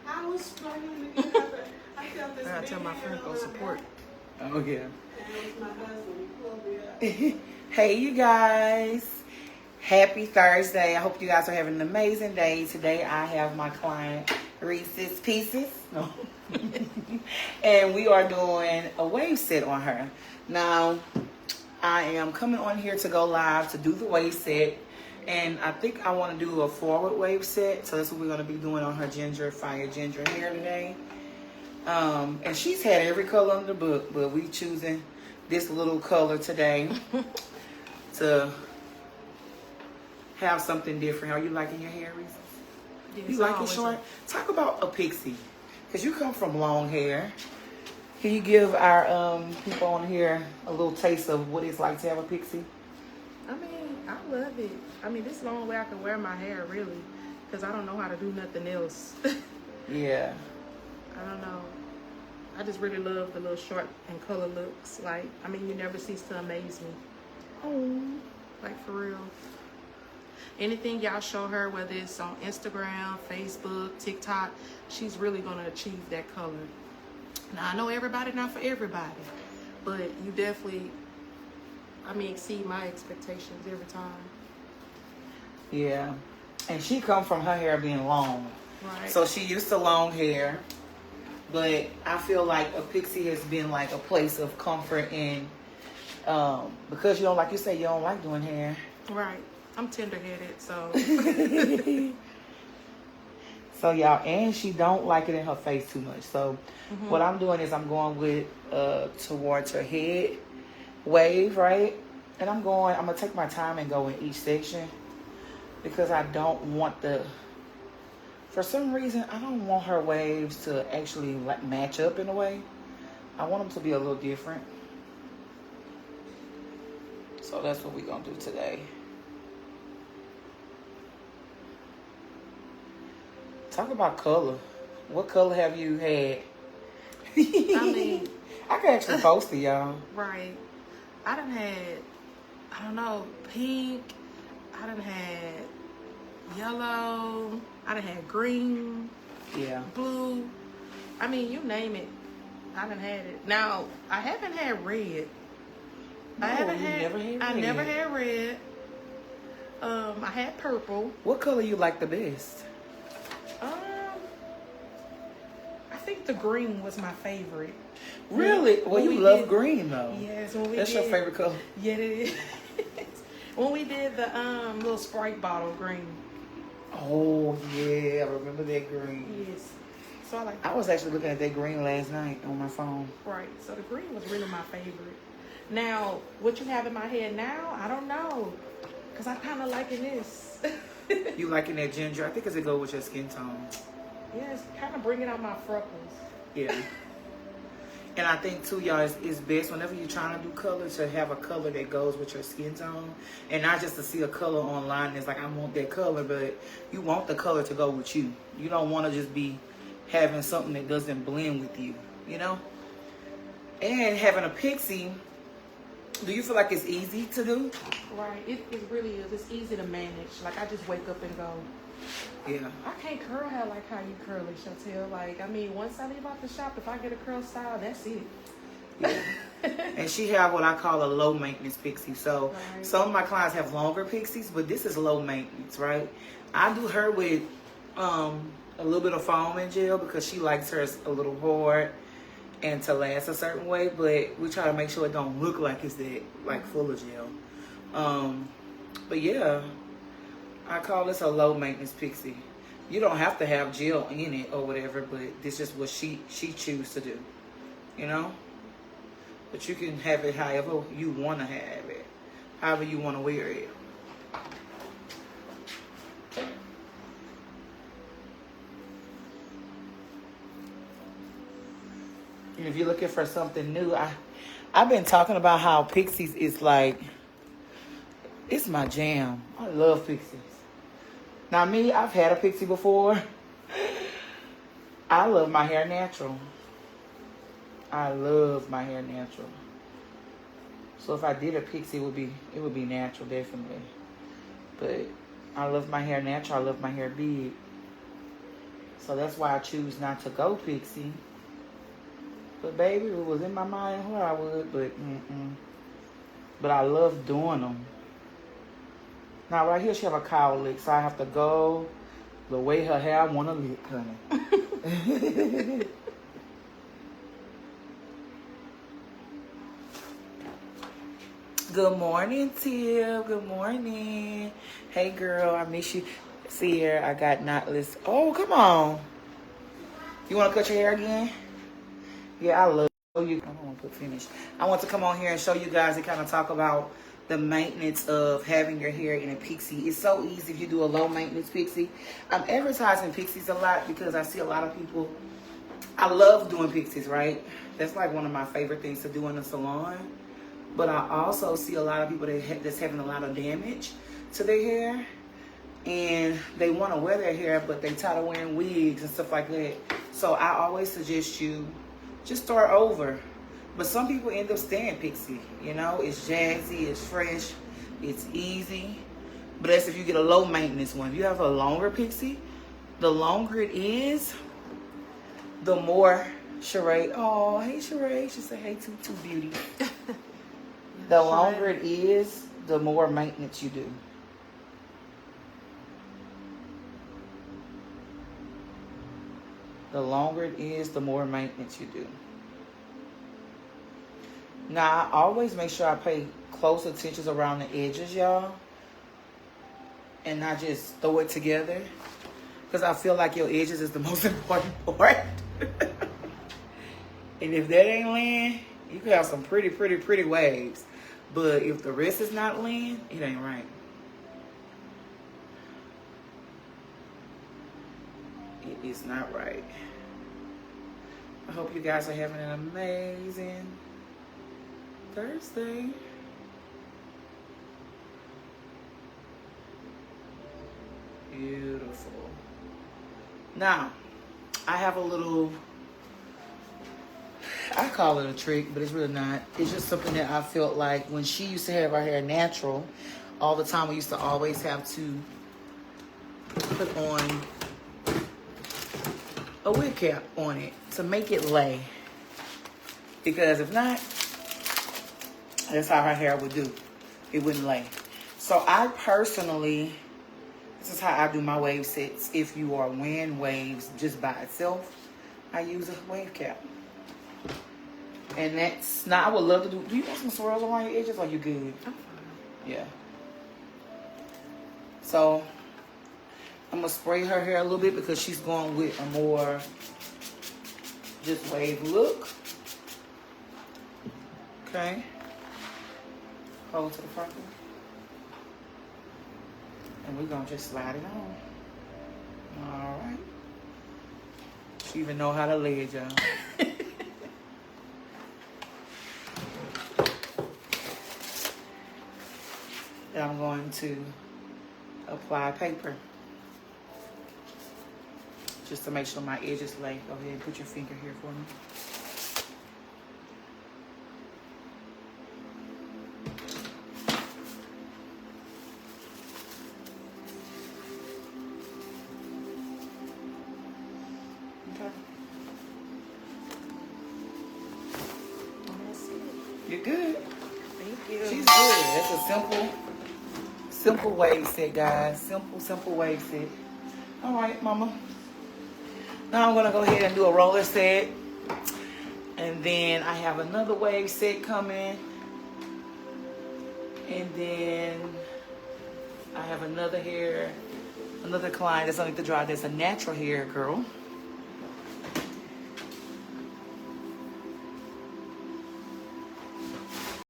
I was struggling to get out there. I felt this. I gotta tell my friend go support. Oh, yeah. And it was my husband. He pulled me up. Hey, you guys. Happy Thursday. I hope you guys are having an amazing day. Today, I have my client, Reese's Pieces. No. And we are doing a wave set on her. Now, I am coming on here to go live to do the wave set. And I think I want to do a forward wave set. So that's what we're going to be doing on her fire ginger hair today. And she's had every color in the book, but we choosing this little color today to have something different. Are you liking your hair, Reese? Yes, You like it short? Talk about a pixie, because you come from long hair. Can you give our people on here a little taste of what it's like to have a pixie? I mean, I love it. I mean, this is the only way I can wear my hair, really, because I don't know how to do nothing else. Yeah. I don't know. I just really love the little short and color looks. Like, I mean, you never cease to amaze me. Oh. Like, for real. Anything y'all show her, whether it's on Instagram, Facebook, TikTok, she's really going to achieve that color. Now, I know everybody not for everybody, but you definitely, I mean, exceed my expectations every time. Yeah. And she come from her hair being long. Right. So she used to long hair. But I feel like a pixie has been like a place of comfort and because you don't, like you say, you don't like doing hair. Right. I'm tender-headed, so. So y'all, and she don't like it in her face too much. So what I'm doing is I'm going with towards her head wave, right? And I'm gonna take my time and go in each section because I don't want for some reason, I don't want her waves to actually like match up in a way. I want them to be a little different. So that's what we're gonna do today. Talk about color. What color have you had? I mean, I can actually post it, y'all. right. I done had, I don't know, pink. I done had yellow. I done had green. Yeah. Blue. I mean, you name it. I done had it. Now, I haven't had red. No, I haven't you had. never had I red. never had red. I had purple. What color you like the best? I think the green was my favorite. Really? Well, you love green though. Yes, when we That's did, your favorite color. Yeah, it is. When we did the little Sprite bottle green. Oh yeah, I remember that green. Yes. So I like. I was actually looking at that green last night on my phone. Right. So the green was really my favorite. Now, what you have in my head now, I don't know, cause I'm kind of liking this. You liking that ginger? I think it's a go with your skin tone. Yeah, it's kind of bringing out my freckles. Yeah. And I think too, y'all, it's best whenever you're trying to do color to have a color that goes with your skin tone, and not just to see a color online. It's like I want that color, but you want the color to go with you. You don't want to just be having something that doesn't blend with you, you know. And having a pixie, do you feel like it's easy to do? Right. It really is. It's easy to manage. Like I just wake up and go. Yeah. I can't curl hair like how you curl it, Chantel. Like, I mean, once I leave out the shop, if I get a curl style, that's it. Yeah. And she have what I call a low maintenance pixie. So right. Some of my clients have longer pixies, but this is low maintenance, right? I do her with a little bit of foam and gel because she likes hers a little hard and to last a certain way, but we try to make sure it don't look like it's that like full of gel. But yeah, I call this a low maintenance pixie. You don't have to have gel in it or whatever, but this is what she choose to do, you know. But you can have it however you want to have it, however you want to wear it. And if you're looking for something new, I've been talking about how pixies is like, it's my jam. I love pixies. Now me, I've had a pixie before. I love my hair natural. I love my hair natural. So if I did a pixie, it would be natural, definitely. But I love my hair natural. I love my hair big. So that's why I choose not to go pixie. But baby, it was in my mind where I would, but But I love doing them. Now right here she have a cowlick, so I have to go the way her hair wanna look, honey. Good morning, Tim. Good morning. Hey girl, I miss you. See here, I got knotless. Oh, come on. You wanna cut your hair again? Yeah, I love you. I don't want to put finish. I want to come on here and show you guys and kind of talk about the maintenance of having your hair in a pixie. It's so easy if you do a low maintenance pixie. I'm advertising pixies a lot because I see a lot of people. I love doing pixies, right? That's like one of my favorite things to do in the salon. But I also see a lot of people that's having a lot of damage to their hair. And they want to wear their hair, but they tired of wearing wigs and stuff like that. So I always suggest you just start over. But some people end up staying pixie. You know, it's jazzy, it's fresh, it's easy. But that's if you get a low maintenance one. If you have a longer pixie, the longer it is, the more Sheree. Oh, hey Sheree. She said, hey, Tutu Beauty. The longer it is, the more maintenance you do. The longer it is, the more maintenance you do. Now, I always make sure I pay close attention around the edges, y'all. And not just throw it together. Because I feel like your edges is the most important part. And if that ain't laying, you can have some pretty waves. But if the rest is not laying, it ain't right. It is not right. I hope you guys are having an amazing Thursday. Beautiful. Now, I have a little, I call it a trick, but it's really not. It's just something that I felt like when she used to have her hair natural, all the time we used to always have to put on a wig cap on it to make it lay. Because if not, that's how her hair would do. It wouldn't lay. So I personally, this is how I do my wave sets. If you are wearing waves just by itself, I use a wave cap. And that's, now I would love to do you want some swirls around your edges or you good? I'm fine. Yeah. So I'm gonna spray her hair a little bit because she's going with a more just wave look. Okay. Hold to the front. And we're gonna just slide it on. All right. She even know how to lay it, y'all. Then I'm going to apply paper. Just to make sure my edges lay. Go ahead and put your finger here for me. Okay. You're good. Thank you. She's good. That's a simple wave set, guys. Simple wave set. All right, mama. Now I'm gonna go ahead and do a roller set. And then I have another wave set coming. And then I have another client that's underneath the dry. That's a natural hair girl.